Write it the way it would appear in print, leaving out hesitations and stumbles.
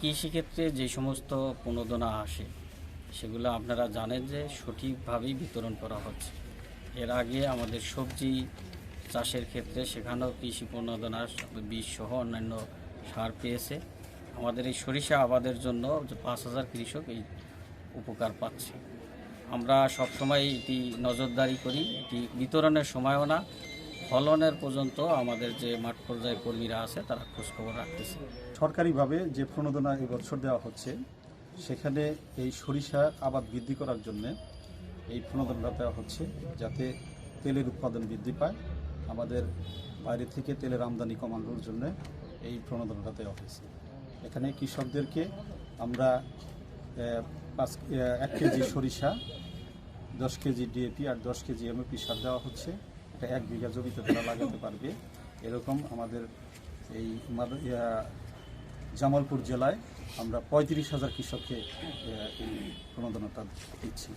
কৃষিক্ষেত্রে যে সমস্ত প্রণোদনা আসে সেগুলো আপনারা জানেন যে সঠিকভাবেই বিতরণ করা হচ্ছে। এর আগে আমাদের সবজি চাষের ক্ষেত্রে সেখানেও কৃষি প্রণোদনার বীজ সহ অন্যান্য সার পেয়েছে। আমাদের এই সরিষা আবাদের জন্য যে 5,000 কৃষক এই উপকার পাচ্ছে। আমরা সবসময় এটি নজরদারি করি, এটি বিতরণের সময়ও না, ফলনের পর্যন্ত আমাদের যে মাঠ পর্যায়ে কর্মীরা আছে তারা খোঁজখবর রাখতেছে। সরকারিভাবে যে প্রণোদনা এবছর দেওয়া হচ্ছে সেখানে এই সরিষা আবাদ বৃদ্ধি করার জন্য এই প্রণোদনা দেওয়া হচ্ছে যাতে তেলের উৎপাদন বৃদ্ধি পায়। আমাদের বাইরে থেকে তেলের আমদানি কমানোর জন্য এই প্রণোদনাটা দেওয়া হয়েছে। এখানে কৃষকদেরকে আমরা 1 কেজি সরিষা, 10 কেজি ডিএপি আর 10 কেজি এমওপি সার দেওয়া হচ্ছে। এটা 1 বিঘা জমিতে তারা লাগাতে পারবে। এরকম আমাদের এই জামালপুর জেলায় আমরা 35,000 কৃষককে এই প্রণোদনাটা দিচ্ছি।